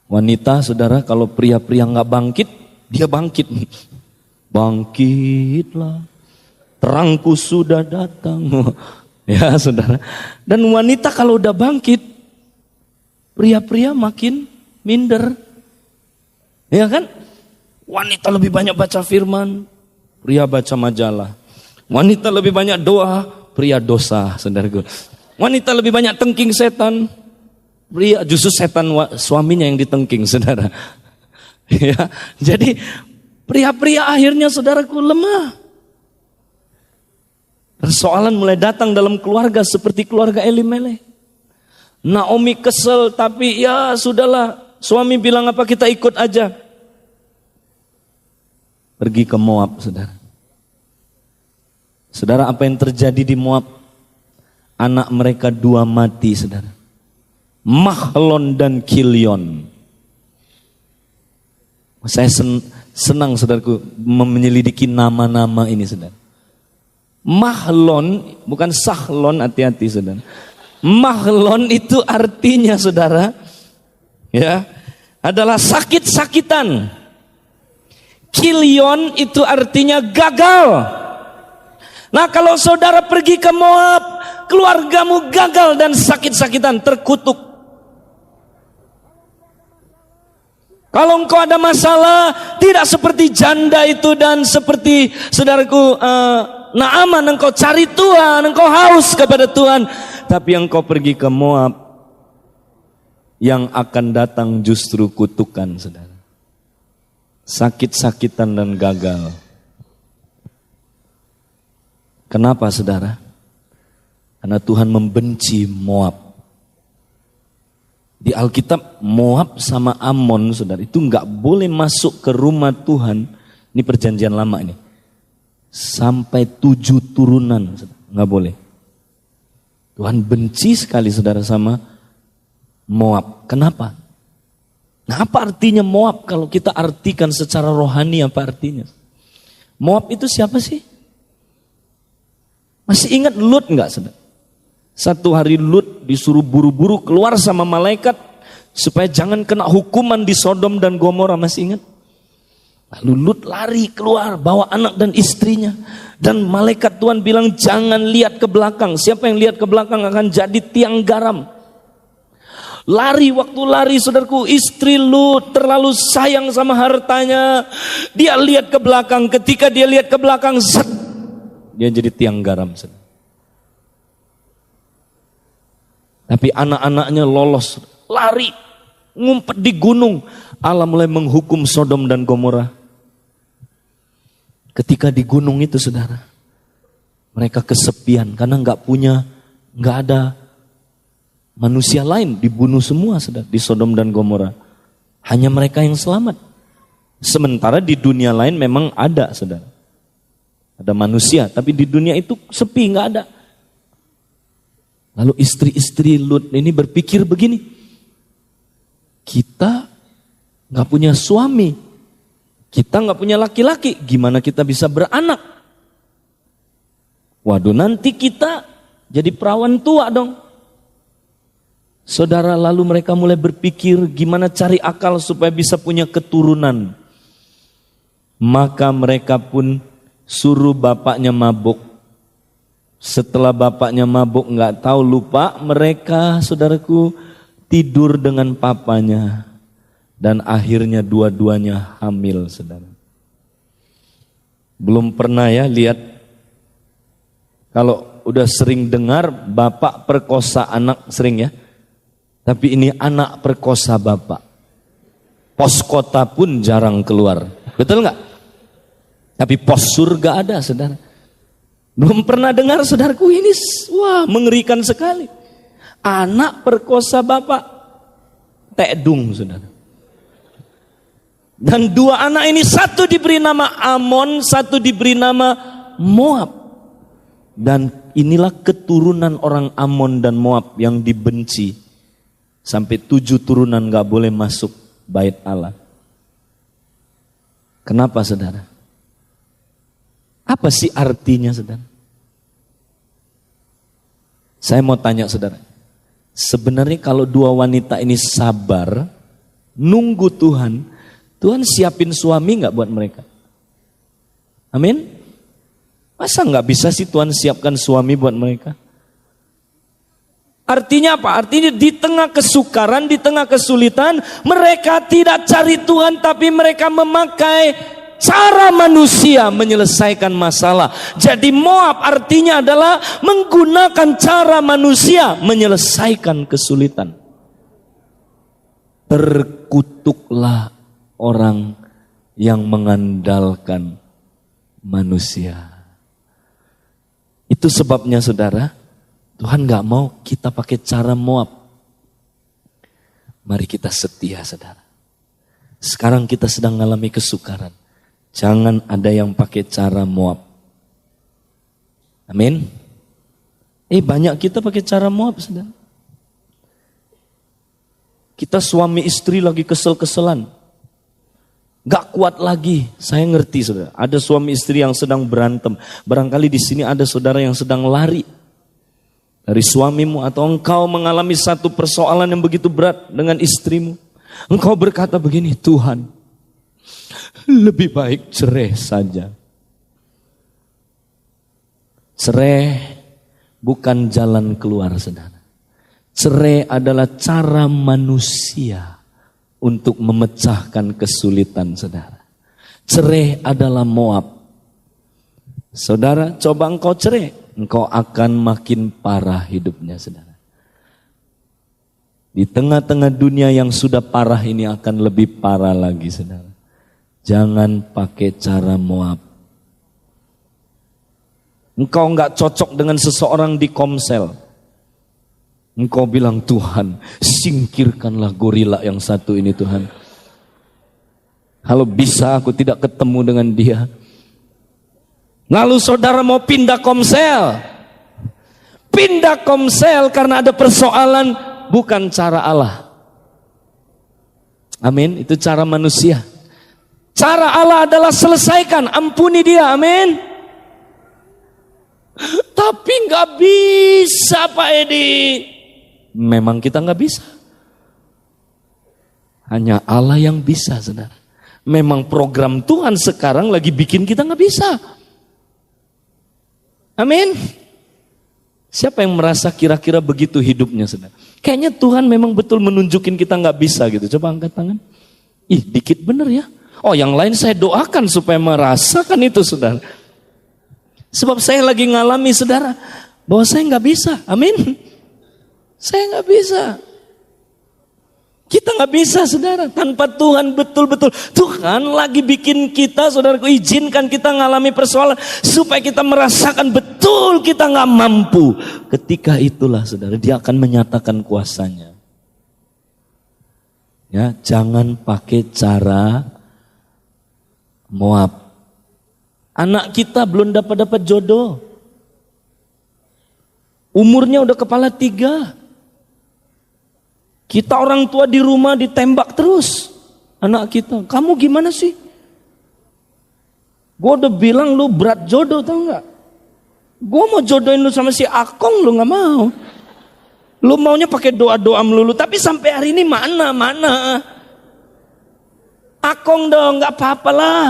Wanita, saudara, kalau pria-pria nggak bangkit, dia bangkit. Bangkitlah, terangku sudah datang. Ya, saudara. Dan wanita kalau udah bangkit, pria-pria makin minder. Ya kan? Wanita lebih banyak baca firman, pria baca majalah. Wanita lebih banyak doa, pria dosa, saudaraku. Wanita lebih banyak tengking setan, pria justru setan suaminya yang ditengking, saudara. Ya, jadi pria-pria akhirnya, saudaraku, lemah. Persoalan mulai datang dalam keluarga seperti keluarga Elimelech. Naomi kesel, tapi ya sudahlah, suami bilang apa, kita ikut aja. Pergi ke Moab, saudara. Saudara, apa yang terjadi di Moab? Anak mereka 2 mati, saudara. Mahlon dan Kilion. Saya senang, saudaraku, menyelidiki nama-nama ini, saudara. Mahlon, bukan sahlon, hati-hati saudara. Mahlon itu artinya saudara, ya, adalah sakit-sakitan. Kilion itu artinya gagal. Nah, kalau saudara pergi ke Moab, keluargamu gagal dan sakit-sakitan, terkutuk. Kalau engkau ada masalah, tidak seperti janda itu dan seperti saudaraku Naaman, engkau cari Tuhan, engkau haus kepada Tuhan. Tapi engkau pergi ke Moab, yang akan datang justru kutukan, saudara. Sakit-sakitan dan gagal. Kenapa, saudara? Karena Tuhan membenci Moab. Di Alkitab, Moab sama Amon, saudara, itu nggak boleh masuk ke rumah Tuhan. Ini perjanjian lama ini. Sampai 7 turunan, nggak boleh. Tuhan benci sekali, saudara, sama Moab. Kenapa? Nah, apa artinya Moab? Kalau kita artikan secara rohani, apa artinya? Moab itu siapa sih? Masih ingat Lut nggak, saudara? Satu hari Lut disuruh buru-buru keluar sama malaikat supaya jangan kena hukuman di Sodom dan Gomora, masih ingat? Lalu Lut lari keluar bawa anak dan istrinya. Dan malaikat Tuhan bilang jangan lihat ke belakang. Siapa yang lihat ke belakang akan jadi tiang garam. Waktu lari saudaraku, istri Lut terlalu sayang sama hartanya. Dia lihat ke belakang, ketika dia lihat ke belakang, zat, dia jadi tiang garam. Tapi anak-anaknya lolos, lari, ngumpet di gunung. Allah mulai menghukum Sodom dan Gomora. Ketika di gunung itu, saudara, mereka kesepian karena nggak ada manusia lain, dibunuh semua, saudara, di Sodom dan Gomora. Hanya mereka yang selamat. Sementara di dunia lain memang ada, saudara, ada manusia, tapi di dunia itu sepi, nggak ada. Lalu istri-istri Lut ini berpikir begini, kita nggak punya suami, kita nggak punya laki-laki, gimana kita bisa beranak? Waduh, nanti kita jadi perawan tua dong. Saudara, lalu mereka mulai berpikir gimana cari akal supaya bisa punya keturunan. Maka mereka pun suruh bapaknya mabuk. Setelah bapaknya mabuk, nggak tahu, lupa, mereka, saudaraku, tidur dengan papanya. Dan akhirnya dua-duanya hamil, saudara. Belum pernah ya lihat, kalau udah sering dengar bapak perkosa anak, sering ya. Tapi ini anak perkosa bapak. Pos kota pun jarang keluar. Betul nggak? Tapi pos surga ada, saudara. Belum pernah dengar, saudaraku, ini wah mengerikan sekali. Anak perkosa bapak. Tekdung, saudara. Dan 2 anak ini, satu diberi nama Amon, satu diberi nama Moab. Dan inilah keturunan orang Amon dan Moab yang dibenci. Sampai 7 turunan gak boleh masuk bait Allah. Kenapa, saudara? Apa sih artinya, saudara? Saya mau tanya, saudara. Sebenarnya kalau 2 wanita ini sabar, nunggu Tuhan, Tuhan siapin suami gak buat mereka? Amin? Masa gak bisa sih Tuhan siapkan suami buat mereka? Artinya apa? Artinya di tengah kesukaran, di tengah kesulitan, mereka tidak cari Tuhan, tapi mereka memakai cara manusia menyelesaikan masalah. Jadi Moab artinya adalah menggunakan cara manusia menyelesaikan kesulitan. Terkutuklah orang yang mengandalkan manusia. Itu sebabnya, saudara, Tuhan gak mau kita pakai cara Moab. Mari kita setia, saudara. Sekarang kita sedang mengalami kesukaran. Jangan ada yang pakai cara Moab. Amin. Banyak kita pakai cara Moab, saudara. Kita suami istri lagi kesel-keselan. Gak kuat lagi. Saya ngerti saudara. Ada suami istri yang sedang berantem. Barangkali di sini ada saudara yang sedang lari dari suamimu, atau engkau mengalami satu persoalan yang begitu berat dengan istrimu. Engkau berkata begini, Tuhan, lebih baik cerai saja. Cerai bukan jalan keluar, saudara. Cerai adalah cara manusia untuk memecahkan kesulitan, saudara. Cerai adalah Moab. Saudara, coba engkau cerai, engkau akan makin parah hidupnya, saudara. Di tengah-tengah dunia yang sudah parah ini akan lebih parah lagi, saudara. Jangan pakai cara Moab. Engkau enggak cocok dengan seseorang di Komsel. Engkau bilang, Tuhan, singkirkanlah gorila yang satu ini, Tuhan. Kalau bisa aku tidak ketemu dengan dia. Lalu saudara mau pindah Komsel. Pindah Komsel karena ada persoalan, bukan cara Allah. Amin, itu cara manusia. Cara Allah adalah selesaikan, ampuni dia, amin. Tapi nggak bisa Pak Edi. Memang kita nggak bisa. Hanya Allah yang bisa, saudara. Memang program Tuhan sekarang lagi bikin kita nggak bisa. Amin. Siapa yang merasa kira-kira begitu hidupnya, saudara? Kayaknya Tuhan memang betul menunjukin kita nggak bisa gitu. Coba angkat tangan. Ih, dikit bener ya. Oh, yang lain saya doakan supaya merasakan itu, saudara. Sebab saya lagi ngalami, saudara, bahwa saya nggak bisa. Amin. Saya nggak bisa. Kita nggak bisa, saudara, tanpa Tuhan. Betul-betul Tuhan lagi bikin kita, saudaraku, izinkan kita ngalami persoalan supaya kita merasakan betul kita nggak mampu. Ketika itulah, saudara, dia akan menyatakan kuasanya. Ya, jangan pakai cara Moab. Anak kita belum dapat jodoh. Umurnya udah kepala 3. Kita orang tua di rumah ditembak terus anak kita. Kamu gimana sih? Gue udah bilang lu berat jodoh, tau gak? Gue mau jodohin lu sama si Akong, lu gak mau. Lu maunya pakai doa-doa melulu. Tapi sampai hari ini mana? Akong dong, gak apa-apa lah.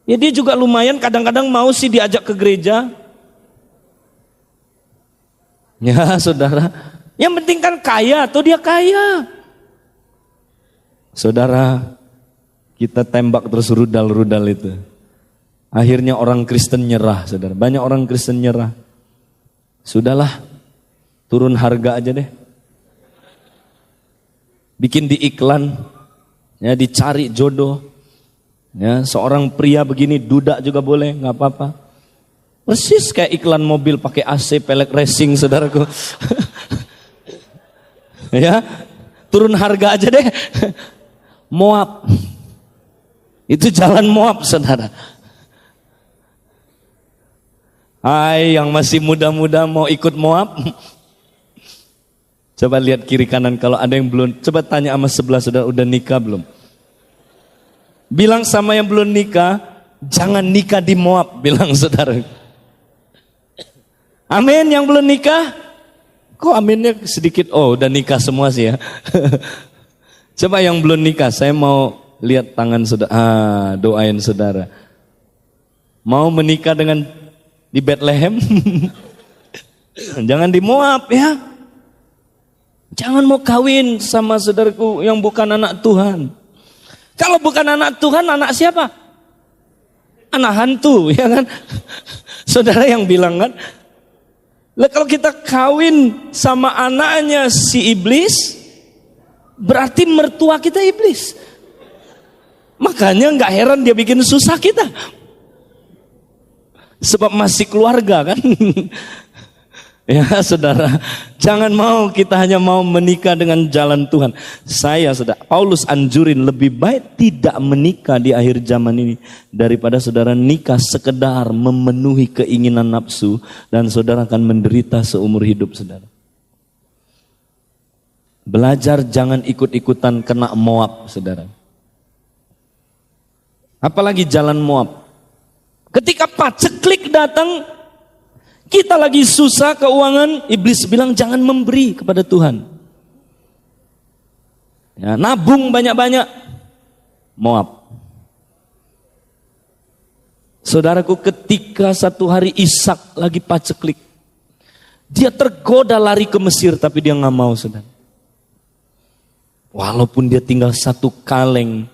Ya dia juga lumayan kadang-kadang mau sih diajak ke gereja. Ya saudara. Yang penting kan kaya, atau dia kaya. Saudara, kita tembak terus rudal-rudal itu. Akhirnya orang Kristen nyerah, saudara. Banyak orang Kristen nyerah. Sudahlah, turun harga aja deh. Bikin di iklan, ya dicari jodoh. Ya, seorang pria begini, duda juga boleh, nggak apa-apa. Persis kayak iklan mobil pakai AC pelek racing, saudaraku. Ya, turun harga aja deh. Moab. Itu jalan Moab, saudara. Hai yang masih muda-muda mau ikut Moab. Coba lihat kiri kanan kalau ada yang belum. Coba tanya sama sebelah, saudara, udah nikah belum? Bilang sama yang belum nikah, jangan nikah di Moab, bilang saudara. Amin, yang belum nikah. Kok aminnya sedikit? Oh, udah nikah semua sih ya. Coba yang belum nikah, saya mau lihat tangan saudara. Doain saudara. Mau menikah dengan di Bethlehem? Jangan di Moab ya. Jangan mau kawin sama saudaraku yang bukan anak Tuhan. Kalau bukan anak Tuhan, anak siapa? Anak hantu, ya kan? Saudara yang bilang kan, lah kalau kita kawin sama anaknya si iblis, berarti mertua kita iblis. Makanya nggak heran dia bikin susah kita. Sebab masih keluarga kan. Ya saudara, jangan mau kita hanya mau menikah dengan jalan Tuhan. Saudara, Paulus anjurin lebih baik tidak menikah di akhir zaman ini daripada saudara nikah sekedar memenuhi keinginan nafsu dan saudara akan menderita seumur hidup saudara. Belajar jangan ikut-ikutan kena Moab saudara. Apalagi jalan Moab. Ketika paceklik datang, kita lagi susah keuangan, iblis bilang jangan memberi kepada Tuhan. Ya, nabung banyak-banyak. Moab. Saudaraku, ketika satu hari Ishak lagi paceklik, dia tergoda lari ke Mesir, tapi dia nggak mau, saudara. Walaupun dia tinggal satu kaleng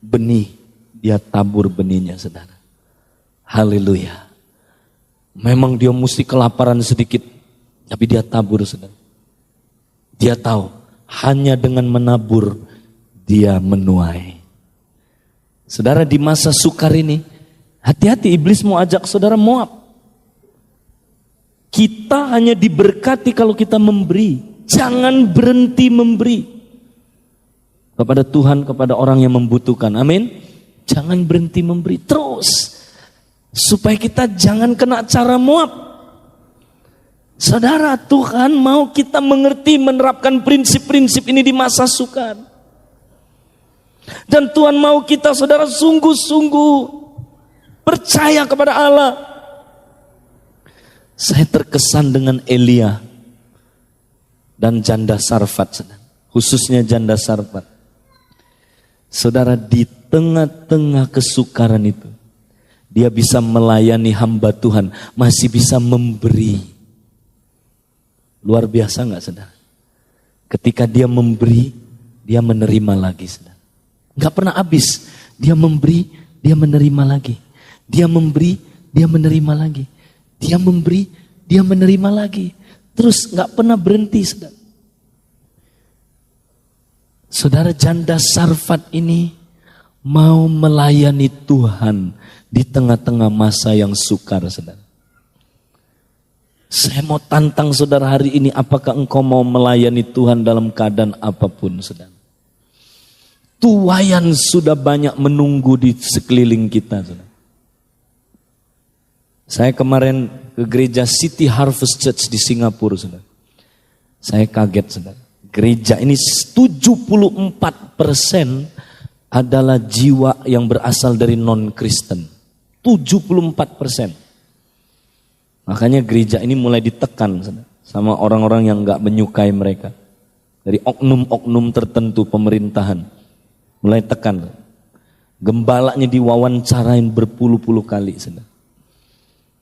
benih, dia tabur benihnya, saudara. Haleluya. Memang dia mesti kelaparan sedikit, tapi dia tabur, saudara. Dia tahu, hanya dengan menabur, dia menuai. Saudara, di masa sukar ini, hati-hati, iblis mau ajak saudara Moab. Kita hanya diberkati kalau kita memberi. Jangan berhenti memberi. Kepada Tuhan, kepada orang yang membutuhkan. Amin. Jangan berhenti memberi. Terus. Supaya kita jangan kena cara Moab. Saudara, Tuhan mau kita mengerti, menerapkan prinsip-prinsip ini di masa sukar. Dan Tuhan mau kita, saudara, sungguh-sungguh percaya kepada Allah. Saya terkesan dengan Elia dan janda Sarfat, khususnya janda Sarfat. Saudara, di tengah-tengah kesukaran itu, dia bisa melayani hamba Tuhan, masih bisa memberi. Luar biasa gak, saudara? Ketika dia memberi, dia menerima lagi, saudara. Gak pernah habis. Dia memberi, dia menerima lagi. Dia memberi, dia menerima lagi. Dia memberi, dia menerima lagi. Terus gak pernah berhenti, saudara. Saudara, janda Sarfat ini mau melayani Tuhan di tengah-tengah masa yang sukar, saudara. Saya mau tantang saudara hari ini, apakah engkau mau melayani Tuhan dalam keadaan apapun, saudara? Tuayan sudah banyak menunggu di sekeliling kita, saudara. Saya kemarin ke gereja City Harvest Church di Singapura, saudara. Saya kaget, saudara. Gereja ini 74% adalah jiwa yang berasal dari non-Kristen. 74%. Makanya gereja ini mulai ditekan, saudara, sama orang-orang yang gak menyukai mereka. Dari oknum-oknum tertentu pemerintahan. Mulai tekan. Gembalanya diwawancarain berpuluh-puluh kali, saudara.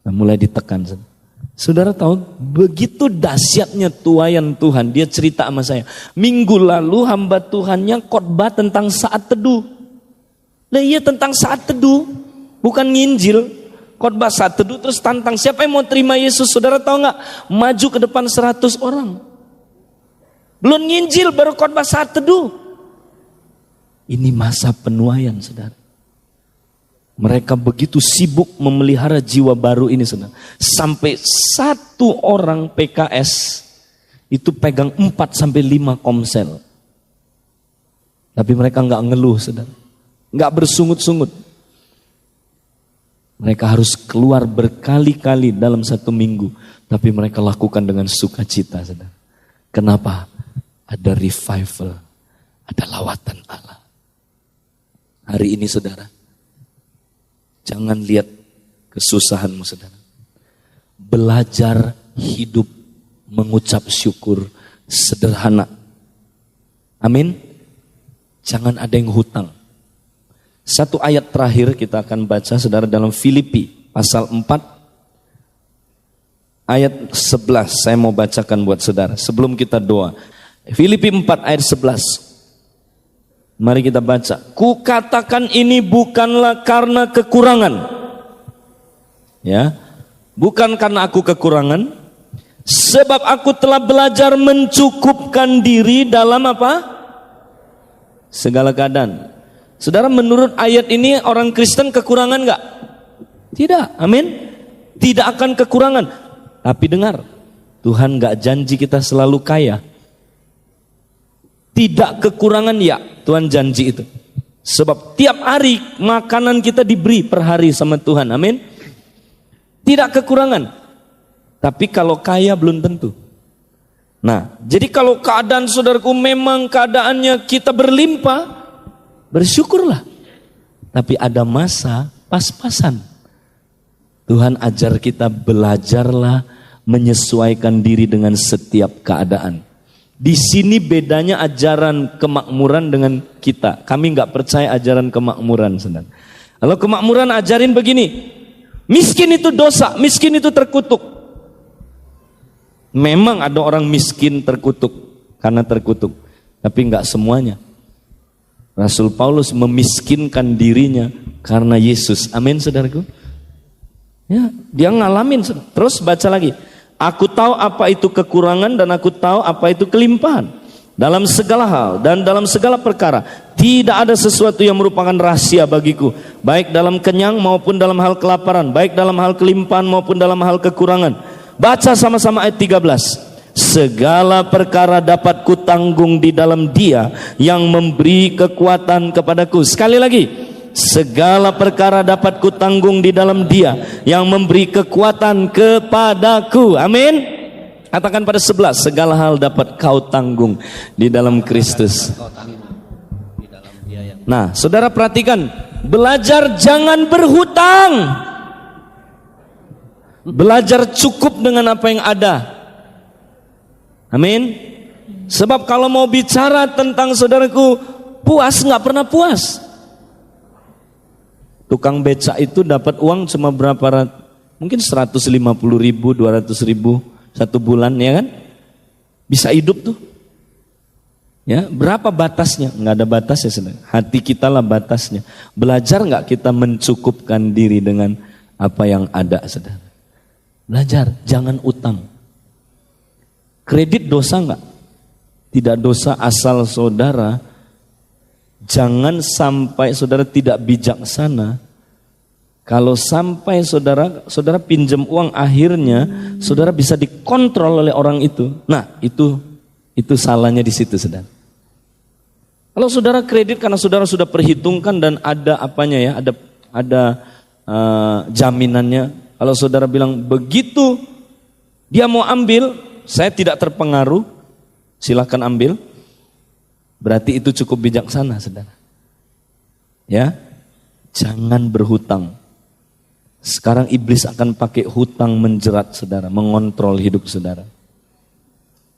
Nah, mulai ditekan, saudara. Saudara tahu, begitu dahsyatnya tuayan Tuhan. Dia cerita sama saya, minggu lalu hamba Tuhannya khotbah tentang saat teduh. Nah iya, tentang saat teduh, bukan nginjil. Khotbah saat teduh, terus tantang siapa yang mau terima Yesus. Saudara tahu gak, maju ke depan 100 orang. Belum nginjil, baru khotbah saat teduh. Ini masa penuaian, saudara. Mereka begitu sibuk memelihara jiwa baru ini, saudara. Sampai satu orang PKS itu pegang 4-5 komsel. Tapi mereka gak ngeluh, saudara. Gak bersungut-sungut. Mereka harus keluar berkali-kali dalam satu minggu. Tapi mereka lakukan dengan sukacita, saudara. Kenapa? Ada revival. Ada lawatan Allah. Hari ini, saudara, jangan lihat kesusahanmu, saudara. Belajar hidup mengucap syukur sederhana. Amin. Jangan ada yang hutang. Satu ayat terakhir kita akan baca, saudara, dalam Filipi pasal 4 ayat 11. Saya mau bacakan buat saudara sebelum kita doa. Filipi 4 ayat 11. Mari kita baca. Kukatakan ini bukanlah karena kekurangan. Ya. Bukan karena aku kekurangan. Sebab aku telah belajar mencukupkan diri dalam apa? Segala keadaan. Saudara, menurut ayat ini orang Kristen kekurangan enggak? Tidak. Amin. Tidak akan kekurangan. Tapi dengar, Tuhan enggak janji kita selalu kaya. Tidak kekurangan, ya, Tuhan janji itu. Sebab tiap hari makanan kita diberi per hari sama Tuhan. Amin. Tidak kekurangan. Tapi kalau kaya belum tentu. Nah, jadi kalau keadaan saudaraku memang keadaannya kita berlimpah, bersyukurlah. Tapi ada masa pas-pasan. Tuhan ajar kita belajarlah menyesuaikan diri dengan setiap keadaan. Di sini bedanya ajaran kemakmuran dengan kita. Kami nggak percaya ajaran kemakmuran, saudara. Kalau kemakmuran ajarin begini, miskin itu dosa, miskin itu terkutuk. Memang ada orang miskin terkutuk karena terkutuk, tapi nggak semuanya. Rasul Paulus memiskinkan dirinya karena Yesus. Amin, saudaraku. Ya, dia ngalamin. Terus baca lagi. Aku tahu apa itu kekurangan dan aku tahu apa itu kelimpahan. Dalam segala hal dan dalam segala perkara tidak ada sesuatu yang merupakan rahasia bagiku, baik dalam kenyang maupun dalam hal kelaparan, baik dalam hal kelimpahan maupun dalam hal kekurangan. Baca sama-sama ayat 13. Segala perkara dapat kutanggung di dalam Dia yang memberi kekuatan kepadaku. Sekali lagi, segala perkara dapat kutanggung di dalam Dia yang memberi kekuatan kepadaku. Amin. Katakan pada sebelah, segala hal dapat kau tanggung di dalam Kristus. Nah, saudara perhatikan, belajar jangan berhutang. Belajar cukup dengan apa yang ada. Amin. Sebab kalau mau bicara tentang saudaraku puas, nggak pernah puas. Tukang beca itu dapat uang cuma berapa, mungkin 150.000, 200.000 satu bulan, ya kan? Bisa hidup tuh. Ya, berapa batasnya? Nggak ada batasnya, saudara. Hati kita lah batasnya. Belajar nggak kita mencukupkan diri dengan apa yang ada, saudara? Belajar, jangan utang. Kredit dosa nggak? Tidak dosa asal saudara jangan sampai saudara tidak bijaksana. Kalau sampai saudara pinjam uang, akhirnya saudara bisa dikontrol oleh orang itu. Nah, itu salahnya di situ, saudara. Kalau saudara kredit karena saudara sudah perhitungkan dan ada apanya ya, ada jaminannya. Kalau saudara bilang begitu dia mau ambil, saya tidak terpengaruh, silakan ambil. Berarti itu cukup bijaksana, saudara. Ya, jangan berhutang. Sekarang iblis akan pakai hutang menjerat saudara, mengontrol hidup saudara.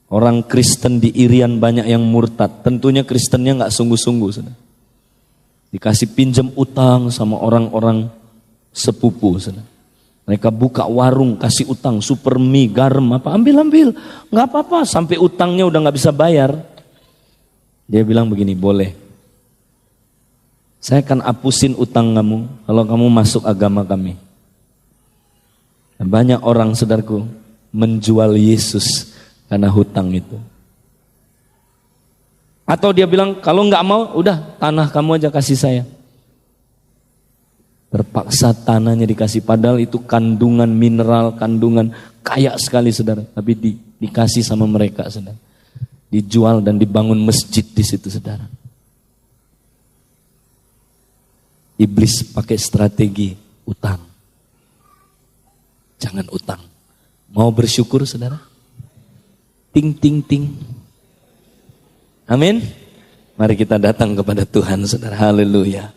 Orang Kristen di Irian banyak yang murtad. Tentunya Kristennya nggak sungguh-sungguh, saudara. Dikasih pinjam utang sama orang-orang sepupu, saudara. Mereka buka warung, kasih utang, super mie, garam, apa, ambil, nggak apa-apa, sampai utangnya udah nggak bisa bayar. Dia bilang begini, boleh, saya akan hapusin utang kamu kalau kamu masuk agama kami. Dan banyak orang, saudaraku, menjual Yesus karena hutang itu. Atau dia bilang, kalau nggak mau, udah tanah kamu aja kasih saya. Terpaksa tanahnya dikasih, padahal itu kandungan mineral, kandungan kaya sekali, saudara. Tapi dikasih sama mereka, saudara. Dijual dan dibangun masjid di situ, saudara. Iblis pakai strategi utang. Jangan utang. Mau bersyukur, saudara? Ting, ting, ting. Amin. Mari kita datang kepada Tuhan, saudara. Haleluya.